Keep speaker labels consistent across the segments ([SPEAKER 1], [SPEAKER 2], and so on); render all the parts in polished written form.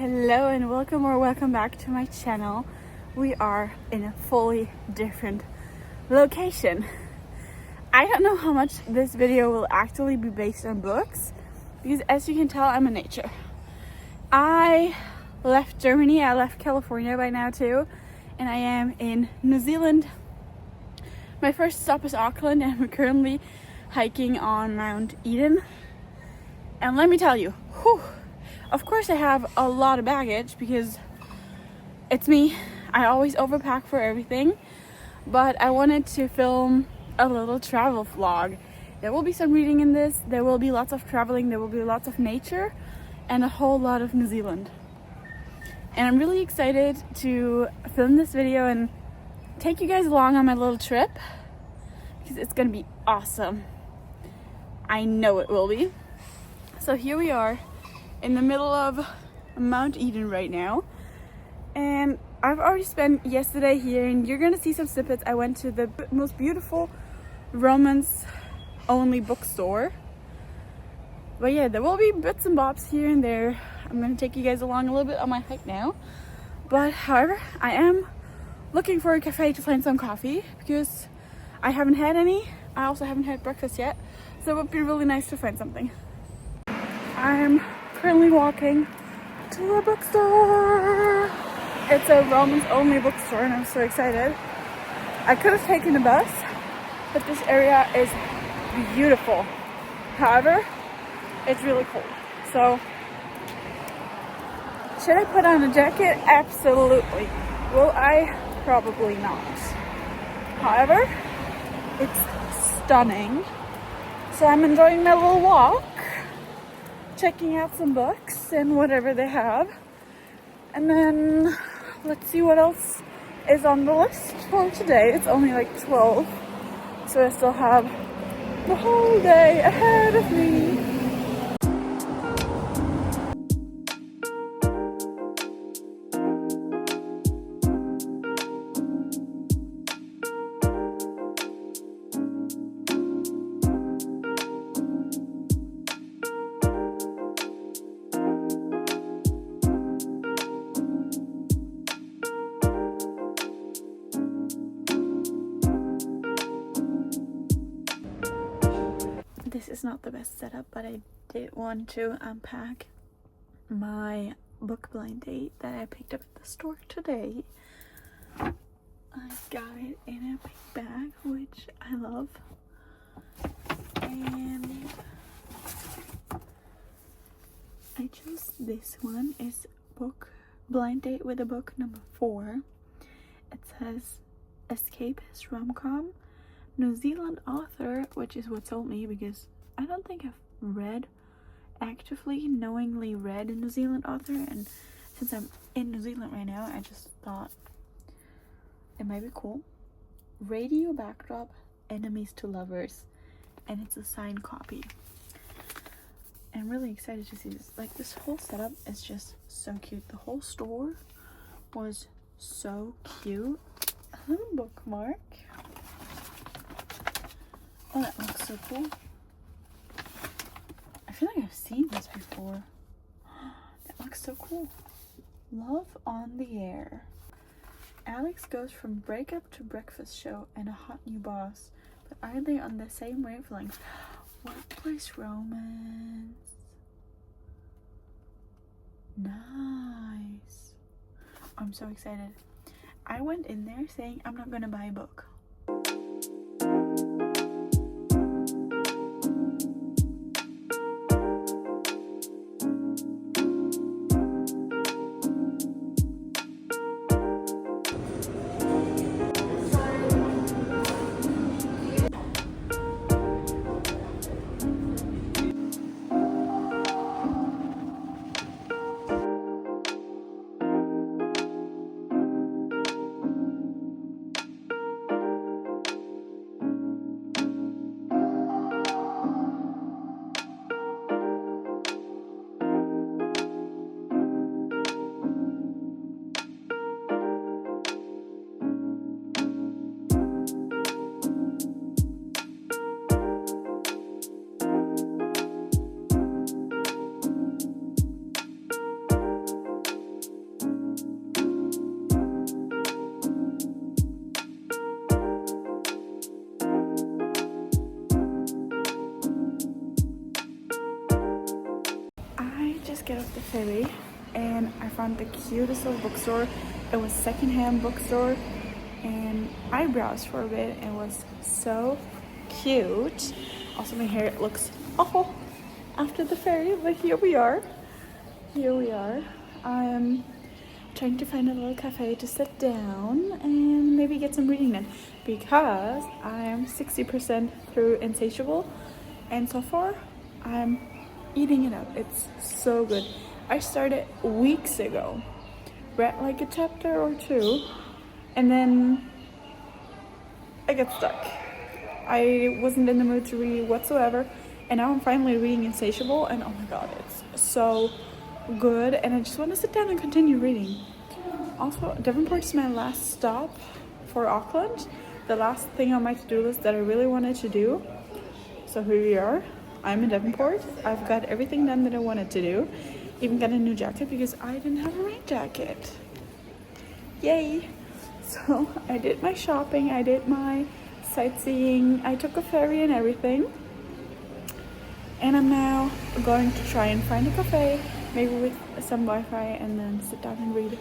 [SPEAKER 1] Hello and welcome back to my channel. We are in a fully different location. I don't know how much this video will actually be based on books because as you can tell, I'm in nature. I left Germany, I left California by now too, and I am in New Zealand. My first stop is Auckland and we're currently hiking on Mount Eden. And let me tell you, of course I have a lot of baggage because it's me. I always overpack for everything, but I wanted to film a little travel vlog. There will be some reading in this, there will be lots of traveling, there will be lots of nature, and a whole lot of New Zealand. And I'm really excited to film this video and take you guys along on my little trip because it's gonna be awesome. I know it will be. So here we are in the middle of Mount Eden right now, and I've already spent yesterday here, and you're gonna see some snippets. I went to the most beautiful romance only bookstore, but yeah, there will be bits and bobs here and there. I'm gonna take you guys along a little bit on my hike now, but however, I am looking for a cafe to find some coffee because I haven't had any. I also haven't had breakfast yet, so it would be really nice to find something. I'm currently walking to a bookstore. It's a romance only bookstore and I'm so excited. I could have taken a bus, but this area is beautiful. However, it's really cold. So, should I put on a jacket? Absolutely. Will I? Probably not. However, it's stunning. So I'm enjoying my little walk, checking out some books and whatever they have, and then let's see what else is on the list for today. It's only like 12, so I still have the whole day ahead of me. This is not the best setup, but I did want to unpack my book blind date that I picked up at the store today. I got it in a big bag, which I love. And I chose this one. It's book blind date with a book number 4. It says escapist rom-com, New Zealand author, which is what sold me because I don't think I've knowingly read a New Zealand author, and since I'm in New Zealand right now, I just thought it might be cool. Radio backdrop, enemies to lovers, and it's a signed copy. I'm really excited to see this. Like, this whole setup is just so cute. The whole store was so cute. A little bookmark. Oh, that looks so cool. I feel like I've seen this before. That looks so cool. Love on the Air. Alex goes from breakup to breakfast show and a hot new boss. But are they on the same wavelength? Workplace romance. Nice. I'm so excited. I went in there saying I'm not gonna buy a book. just get off the ferry and I found the cutest little bookstore. It was secondhand bookstore, and I browsed for a bit. It was so cute. Also, my hair looks awful after the ferry, but here we are. Here we are. I'm trying to find a little cafe to sit down and maybe get some reading done, because I'm 60% through Insatiable, and so far I'm eating it up. It's so good. I started weeks ago, read like a chapter or two, and then I got stuck. I wasn't in the mood to read whatsoever, and now I'm finally reading Insatiable, and oh my god, it's so good, and I just want to sit down and continue reading. Also, Devonport is my last stop for Auckland, the last thing on my to-do list that I really wanted to do. So here we are. I'm in Devonport. I've got everything done that I wanted to do. Even got a new jacket because I didn't have a rain jacket. Yay! So I did my shopping, I did my sightseeing, I took a ferry and everything. And I'm now going to try and find a cafe, maybe with some Wi-Fi, and then sit down and read.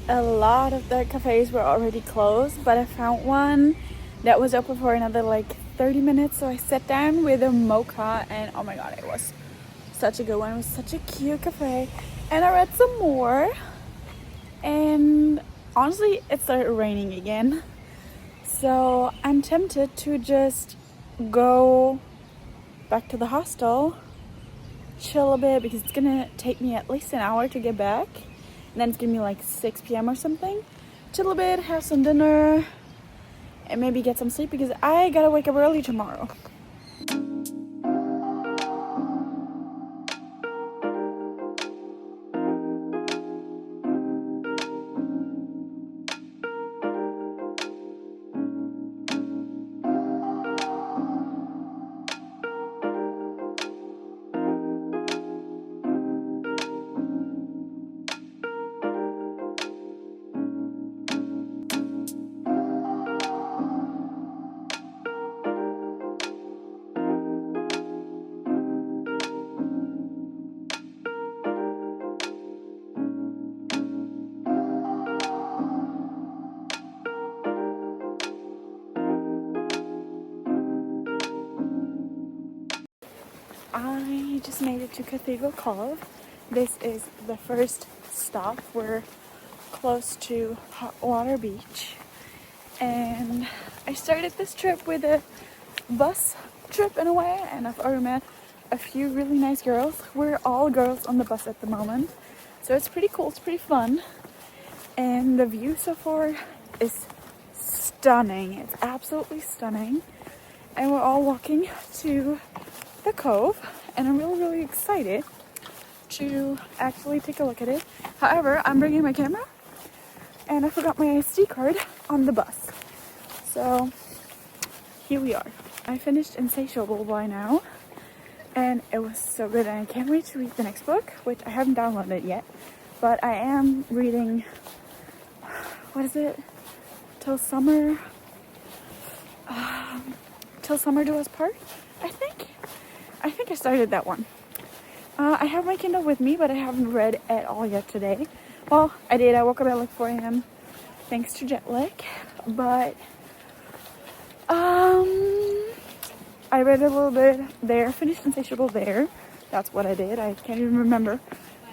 [SPEAKER 1] A lot of the cafes were already closed, but I found one that was open for another like 30 minutes. So I sat down with a mocha, and oh my god, it was such a good one. It was such a cute cafe. And I read some more, and honestly, it started raining again. So I'm tempted to just go back to the hostel, chill a bit, because it's gonna take me at least an hour to get back. And then it's gonna be like 6 p.m. or something. Chill a bit, have some dinner, and maybe get some sleep because I gotta wake up early tomorrow. I just made it to Cathedral Cove. This is the first stop. We're close to Hot Water Beach. And I started this trip with a bus trip in a way, and I've already met a few really nice girls. We're all girls on the bus at the moment. So it's pretty cool, it's pretty fun. And the view so far is stunning. It's absolutely stunning. And we're all walking to the cove, and I'm really excited to actually take a look at it. However, I'm bringing my camera, and I forgot my SD card on the bus. So here we are. I finished Insatiable by now, and it was so good, and I can't wait to read the next book, which I haven't downloaded yet, but I am reading, what is it? Till Summer Do Us Part, I think I started that one. I have my Kindle with me, but I haven't read at all yet today. Well, I did. I woke up at like 4 a.m. thanks to jet lag. But I read a little bit there. Finished Insatiable there. That's what I did. I can't even remember.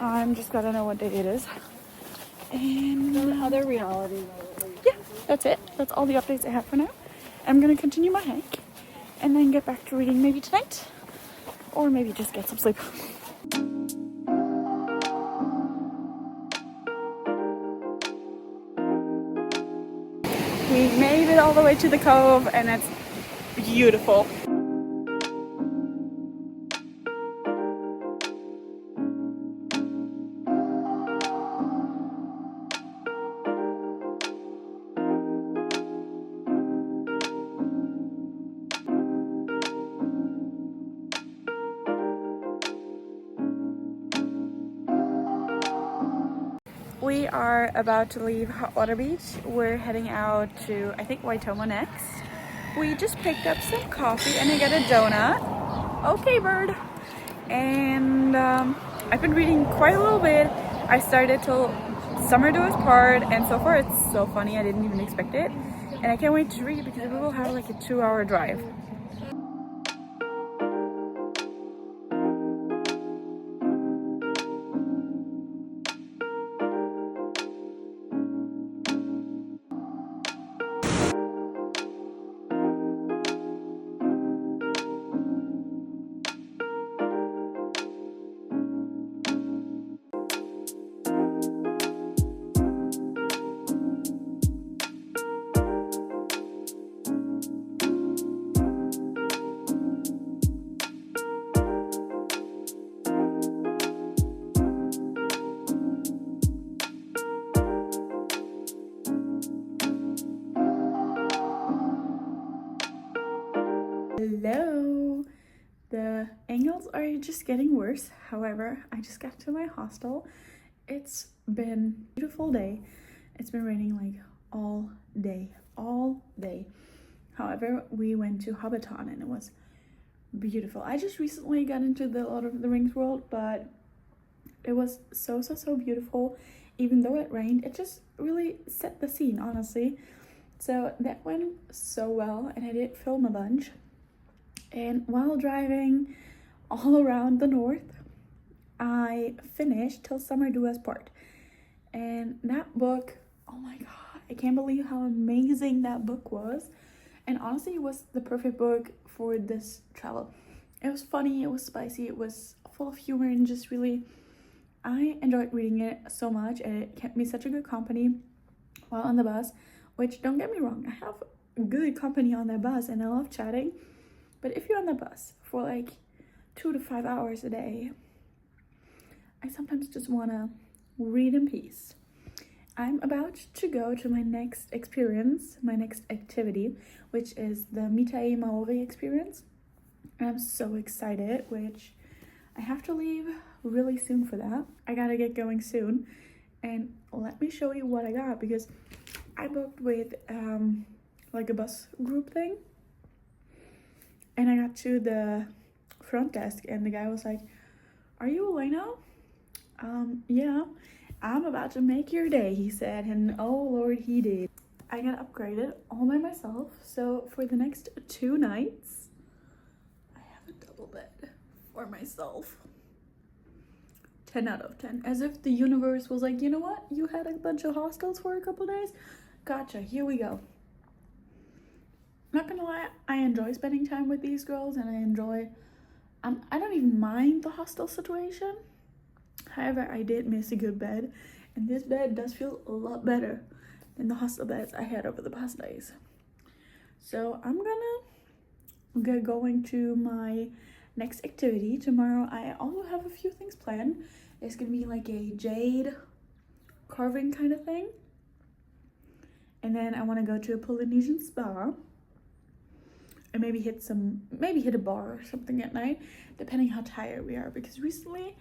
[SPEAKER 1] I'm just gotta know what day it is. And
[SPEAKER 2] other reality.
[SPEAKER 1] Yeah, that's it. That's all the updates I have for now. I'm gonna continue my hike and then get back to reading maybe tonight, or maybe just get some sleep. We made it all the way to the cove, and it's beautiful. We are about to leave Hot Water Beach. We're heading out to, I think, Waitomo next. We just picked up some coffee and I got a donut. Okay, bird. And I've been reading quite a little bit. I started till Summer Do Us Part, and so far it's so funny. I didn't even expect it. And I can't wait to read because we will have like a 2-hour drive. Hello! The angles are just getting worse. However, I just got to my hostel. It's been a beautiful day. It's been raining like all day. However, we went to Hobbiton and it was beautiful. I just recently got into the Lord of the Rings world, but it was so beautiful. Even though it rained, it just really set the scene, honestly. So that went so well, and I did film a bunch. And while driving all around the north, I finished Till Summer Do Us Part. And that book, oh my god, I can't believe how amazing that book was. And honestly, it was the perfect book for this travel. It was funny, it was spicy, it was full of humor, and just really, I enjoyed reading it so much, and it kept me such a good company while on the bus. Which, don't get me wrong, I have good company on that bus and I love chatting. But if you're on the bus for like 2 to 5 hours a day, I sometimes just want to read in peace. I'm about to go to my next experience, my next activity, which is the Mitai Maori experience. I'm so excited, which I have to leave really soon for that. I gotta get going soon. And let me show you what I got, because I booked with like a bus group thing. And I got to the front desk and the guy was like, "Are you away now?" Yeah, I'm about to make your day, he said. And oh Lord, he did. I got upgraded all by myself. So for the next 2 nights, I have a double bed for myself. 10 out of 10. As if the universe was like, you know what? You had a bunch of hostels for a couple days? Gotcha, here we go. Not gonna lie, I enjoy spending time with these girls, and I don't even mind the hostel situation. However, I did miss a good bed, and this bed does feel a lot better than the hostel beds I had over the past days. So I'm gonna get going to my next activity. Tomorrow I also have a few things planned. It's gonna be like a jade carving kind of thing. And then I want to go to a Polynesian spa. And maybe hit a bar or something at night, depending how tired we are. Because recently,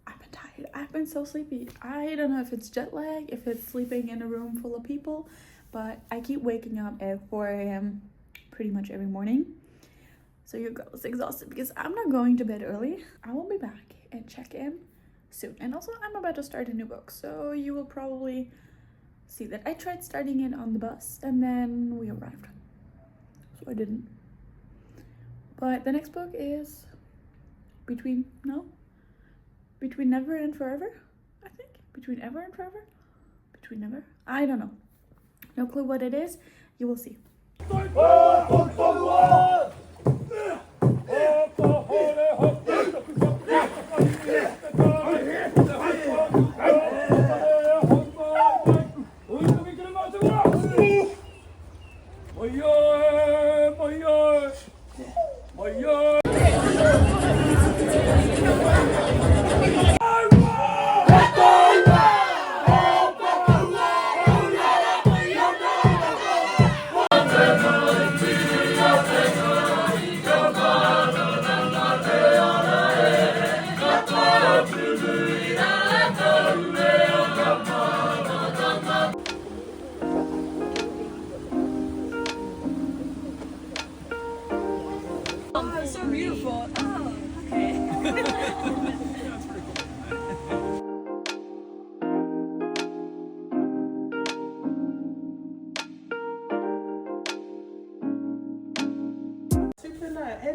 [SPEAKER 1] I've been tired. I've been so sleepy. I don't know if it's jet lag, if it's sleeping in a room full of people, but I keep waking up at 4 a.m. pretty much every morning. So your girl is exhausted because I'm not going to bed early. I will be back and check in soon. And also, I'm about to start a new book, so you will probably see that. I tried starting it on the bus, and then we arrived. So I didn't. But the next book is Between Never and Forever, I think. Between Ever and Forever? Between Never? I don't know. No clue what it is. You will see.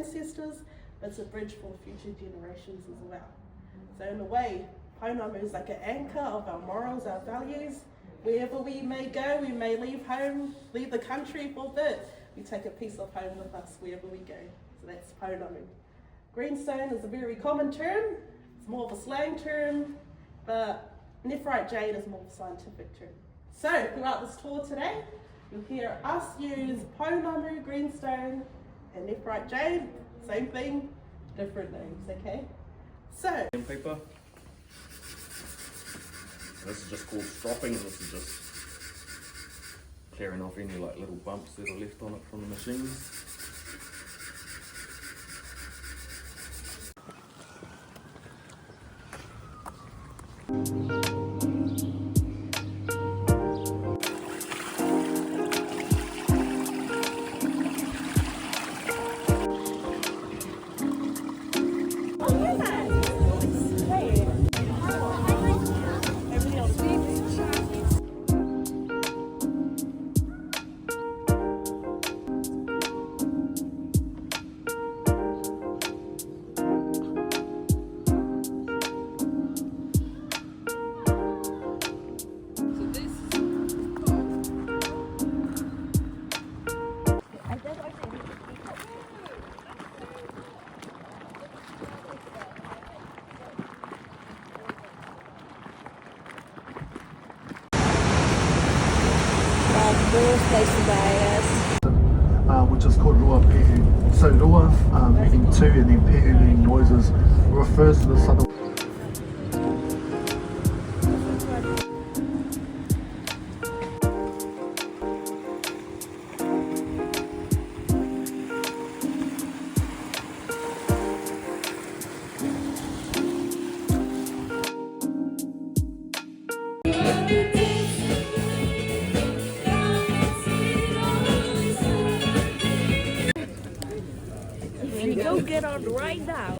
[SPEAKER 2] ancestors, but it's a bridge for future generations as well. So in a way, Pounamu is like an anchor of our morals, our values. Wherever we may go, we may leave home, leave the country for a bit, we take a piece of home with us wherever we go. So that's Pounamu. Greenstone is a very common term. It's more of a slang term, but nephrite jade is more of a scientific term. So throughout this tour today, you'll hear us use Pounamu, greenstone, and nephrite jade. Same thing, different names, okay? So,
[SPEAKER 3] paper. This is just called stropping. This is just clearing off any like little bumps that are left on it from the machines.
[SPEAKER 4] Which is called Rua Pehu. So Rua meaning two and then Pehu meaning noises refers to the southern.
[SPEAKER 5] Go get on right now.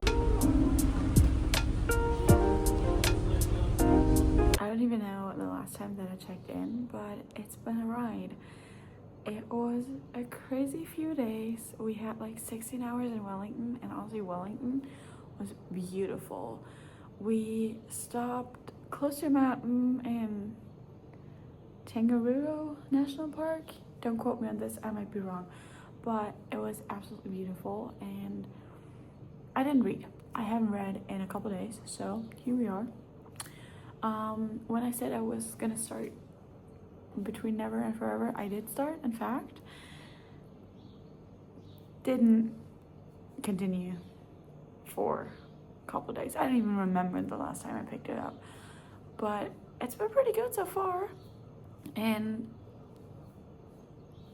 [SPEAKER 1] I don't even know the last time that I checked in, but it's been a ride. It was a crazy few days. We had like 16 hours in Wellington, and honestly Wellington was beautiful. We stopped close to a mountain in Tongariro National Park. Don't quote me on this, I might be wrong, but it was absolutely beautiful. And I didn't read. I haven't read in a couple days, so here we are. When I said I was gonna start Between Never and Forever, I did start, in fact. Didn't continue for a couple days. I don't even remember the last time I picked it up, but it's been pretty good so far. And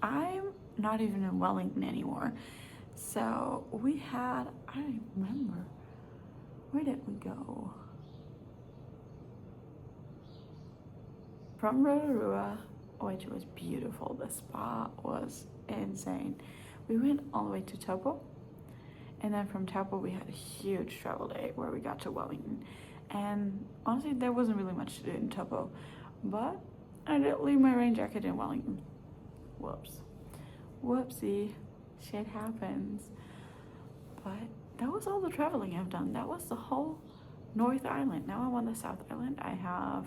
[SPEAKER 1] I'm not even in Wellington anymore. So we had, I don't even remember, where did we go? From Rotorua, which was beautiful. The spa was insane. We went all the way to Taupo, and then from Taupo we had a huge travel day where we got to Wellington. And honestly, there wasn't really much to do in Taupo, but I did leave my rain jacket in Wellington. Whoops. Whoopsie. Shit happens. But that was all the traveling I've done. That was the whole North Island. Now I'm on the South Island. I have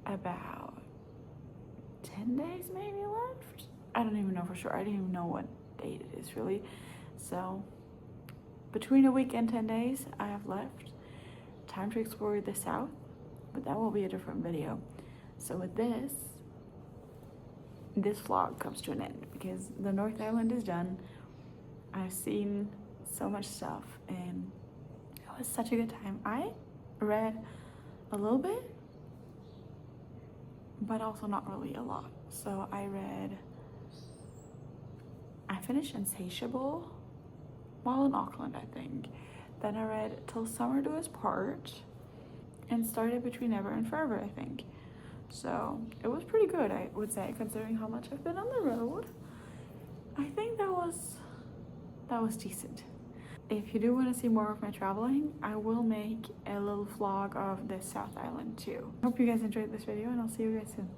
[SPEAKER 1] about 10 days maybe left. I don't even know for sure. I don't even know what date it is really. So between a week and 10 days I have left. Time to explore the South, but that will be a different video. So with this vlog comes to an end because the North Island is done. I've seen so much stuff and it was such a good time. I read a little bit, but also not really a lot. So I finished Insatiable while in Auckland, I think. Then I read Till Summer Do Us Part and started Between Never and Forever, I think. So it was pretty good, I would say, considering how much I've been on the road. I think that was decent. If you do want to see more of my traveling, I will make a little vlog of the South Island too. Hope you guys enjoyed this video, and I'll see you guys soon.